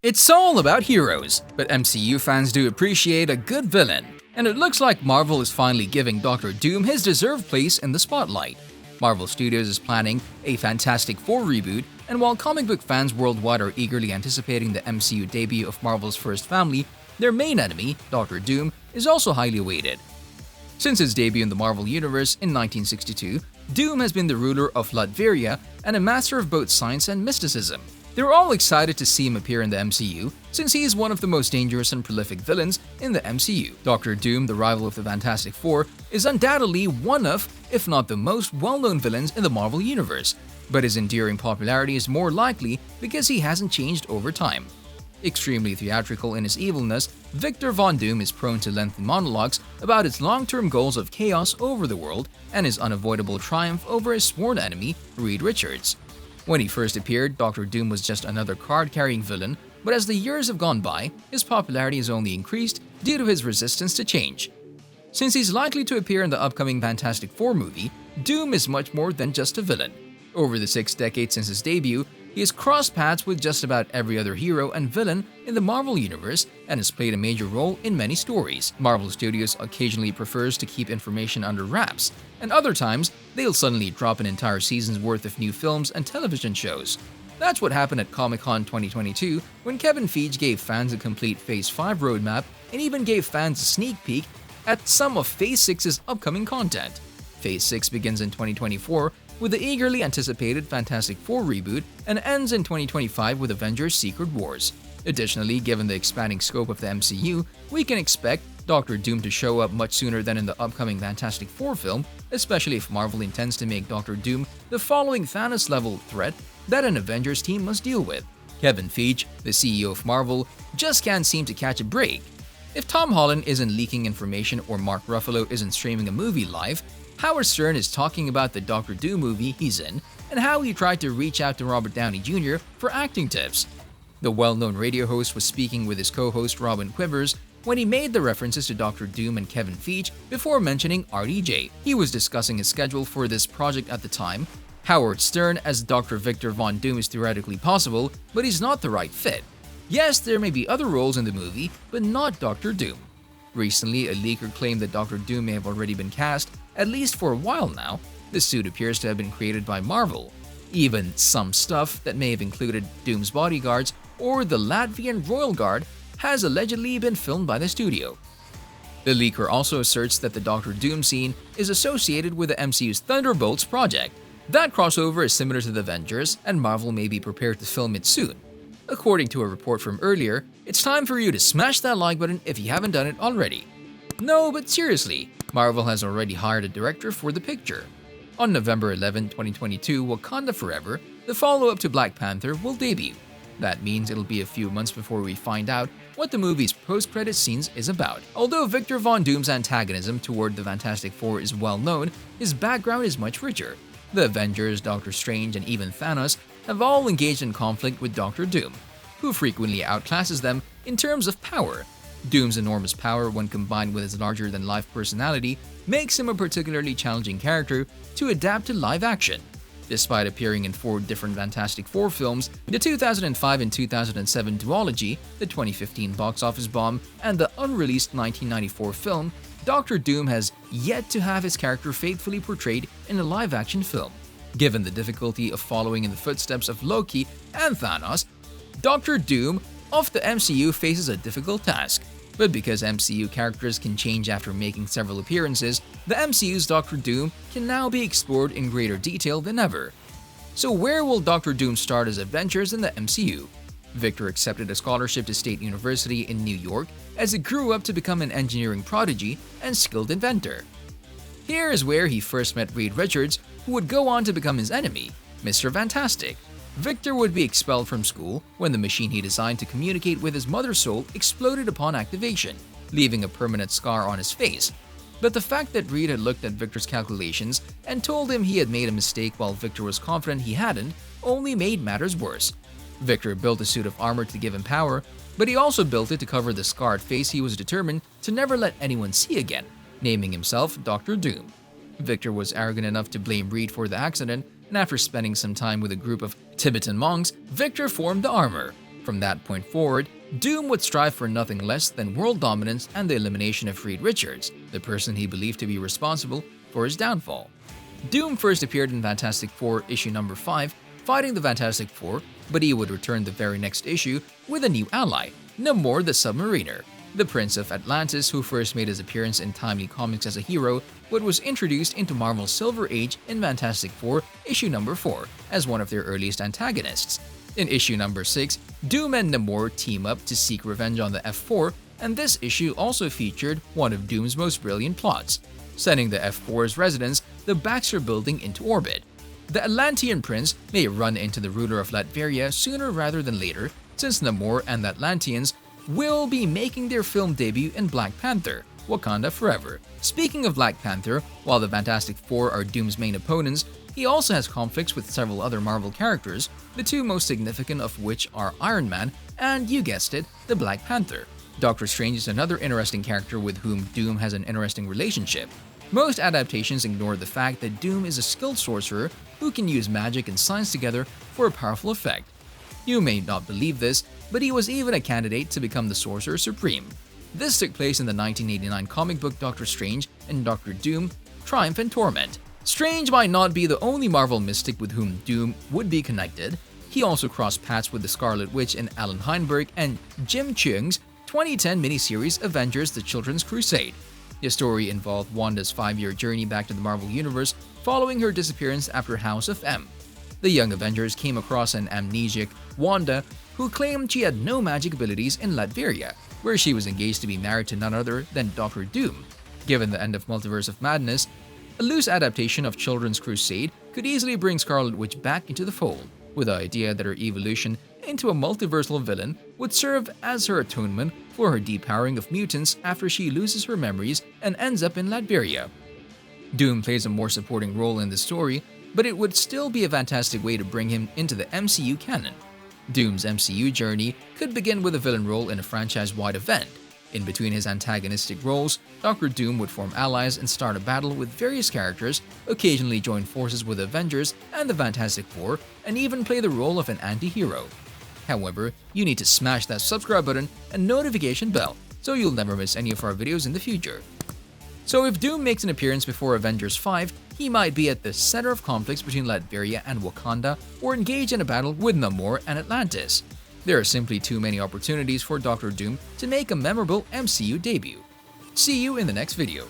It's all about heroes, but MCU fans do appreciate a good villain, and it looks like Marvel is finally giving Doctor Doom his deserved place in the spotlight. Marvel Studios is planning a Fantastic Four reboot, and while comic book fans worldwide are eagerly anticipating the MCU debut of Marvel's first family, their main enemy, Doctor Doom, is also highly awaited. Since his debut in the Marvel Universe in 1962, Doom has been the ruler of Latveria and a master of both science and mysticism. They're all excited to see him appear in the MCU, since he is one of the most dangerous and prolific villains in the MCU. Doctor Doom, the rival of the Fantastic Four, is undoubtedly one of, if not the most well-known villains in the Marvel Universe, but his enduring popularity is more likely because he hasn't changed over time. Extremely theatrical in his evilness, Victor Von Doom is prone to lengthy monologues about his long-term goals of chaos over the world and his unavoidable triumph over his sworn enemy, Reed Richards. When he first appeared, Doctor Doom was just another card-carrying villain, but as the years have gone by, his popularity has only increased due to his resistance to change. Since he's likely to appear in the upcoming Fantastic Four movie, Doom is much more than just a villain. Over the 6 decades since his debut, he has crossed paths with just about every other hero and villain in the Marvel Universe and has played a major role in many stories. Marvel Studios occasionally prefers to keep information under wraps, and other times, they'll suddenly drop an entire season's worth of new films and television shows. That's what happened at Comic-Con 2022 when Kevin Feige gave fans a complete Phase 5 roadmap and even gave fans a sneak peek at some of Phase 6's upcoming content. Phase 6 begins in 2024 with the eagerly anticipated Fantastic Four reboot and ends in 2025 with Avengers Secret Wars. Additionally, given the expanding scope of the MCU, we can expect Doctor Doom to show up much sooner than in the upcoming Fantastic Four film, especially if Marvel intends to make Doctor Doom the following Thanos-level threat that an Avengers team must deal with. Kevin Feige, the CEO of Marvel, just can't seem to catch a break. If Tom Holland isn't leaking information or Mark Ruffalo isn't streaming a movie live, Howard Stern is talking about the Doctor Doom movie he's in and how he tried to reach out to Robert Downey Jr. for acting tips. The well-known radio host was speaking with his co-host Robin Quivers when he made the references to Doctor Doom and Kevin Feige before mentioning RDJ. He was discussing his schedule for this project at the time. Howard Stern as Dr. Victor Von Doom is theoretically possible, but he's not the right fit. Yes, there may be other roles in the movie, but not Doctor Doom. Recently, a leaker claimed that Doctor Doom may have already been cast, at least for a while now. The suit appears to have been created by Marvel. Even some stuff that may have included Doom's bodyguards or the Latvian Royal Guard has allegedly been filmed by the studio. The leaker also asserts that the Doctor Doom scene is associated with the MCU's Thunderbolts project. That crossover is similar to the Avengers, and Marvel may be prepared to film it soon. According to a report from earlier, it's time for you to smash that like button if you haven't done it already. No, but seriously, Marvel has already hired a director for the picture. On November 11, 2022, Wakanda Forever, the follow-up to Black Panther, will debut. That means it'll be a few months before we find out what the movie's post-credit scenes is about. Although Victor Von Doom's antagonism toward the Fantastic Four is well known, his background is much richer. The Avengers, Doctor Strange, and even Thanos have all engaged in conflict with Doctor Doom, who frequently outclasses them in terms of power. Doom's enormous power, when combined with his larger-than-life personality, makes him a particularly challenging character to adapt to live action. Despite appearing in 4 different Fantastic Four films, the 2005 and 2007 duology, the 2015 box office bomb, and the unreleased 1994 film, Doctor Doom has yet to have his character faithfully portrayed in a live-action film. Given the difficulty of following in the footsteps of Loki and Thanos, Doctor Doom of the MCU faces a difficult task. But because MCU characters can change after making several appearances, the MCU's Doctor Doom can now be explored in greater detail than ever. So where will Doctor Doom start his adventures in the MCU? Victor accepted a scholarship to State University in New York as he grew up to become an engineering prodigy and skilled inventor. Here is where he first met Reed Richards, who would go on to become his enemy, Mr. Fantastic. Victor would be expelled from school when the machine he designed to communicate with his mother soul exploded upon activation, leaving a permanent scar on his face. But the fact that Reed had looked at Victor's calculations and told him he had made a mistake while Victor was confident he hadn't only made matters worse. Victor built a suit of armor to give him power, but he also built it to cover the scarred face he was determined to never let anyone see again, naming himself Doctor Doom. Victor was arrogant enough to blame Reed for the accident, and after spending some time with a group of Tibetan monks, Victor formed the armor. From that point forward, Doom would strive for nothing less than world dominance and the elimination of Reed Richards, the person he believed to be responsible for his downfall. Doom first appeared in Fantastic Four issue number 5, fighting the Fantastic Four, but he would return the very next issue with a new ally, Namor the Submariner, the Prince of Atlantis who first made his appearance in Timely Comics as a hero, but was introduced into Marvel's Silver Age in Fantastic Four issue number 4 as one of their earliest antagonists. In issue number 6, Doom and Namor team up to seek revenge on the F4, and this issue also featured one of Doom's most brilliant plots, sending the F4's residence, the Baxter Building, into orbit. The Atlantean prince may run into the ruler of Latveria sooner rather than later, since Namor and the Atlanteans will be making their film debut in Black Panther, Wakanda Forever. Speaking of Black Panther, while the Fantastic Four are Doom's main opponents, he also has conflicts with several other Marvel characters, the two most significant of which are Iron Man and, you guessed it, the Black Panther. Doctor Strange is another interesting character with whom Doom has an interesting relationship. Most adaptations ignore the fact that Doom is a skilled sorcerer who can use magic and science together for a powerful effect. You may not believe this, but he was even a candidate to become the Sorcerer Supreme. This took place in the 1989 comic book Doctor Strange and Doctor Doom, Triumph and Torment. Strange might not be the only Marvel mystic with whom Doom would be connected. He also crossed paths with the Scarlet Witch in Alan Heinberg and Jim Cheung's 2010 miniseries Avengers: The Children's Crusade. The story involved Wanda's 5-year journey back to the Marvel Universe following her disappearance after House of M. The young Avengers came across an amnesiac Wanda who claimed she had no magic abilities in Latveria, where she was engaged to be married to none other than Doctor Doom. Given the end of Multiverse of Madness, a loose adaptation of Children's Crusade could easily bring Scarlet Witch back into the fold, with the idea that her evolution into a multiversal villain would serve as her atonement for her depowering of mutants after she loses her memories and ends up in Latveria. Doom plays a more supporting role in the story, but it would still be a fantastic way to bring him into the MCU canon. Doom's MCU journey could begin with a villain role in a franchise-wide event. In between his antagonistic roles, Doctor Doom would form allies and start a battle with various characters, occasionally join forces with the Avengers and the Fantastic Four, and even play the role of an anti-hero. However, you need to smash that subscribe button and notification bell so you'll never miss any of our videos in the future. So if Doom makes an appearance before Avengers 5, he might be at the center of conflicts between Latveria and Wakanda or engage in a battle with Namor and Atlantis. There are simply too many opportunities for Doctor Doom to make a memorable MCU debut. See you in the next video.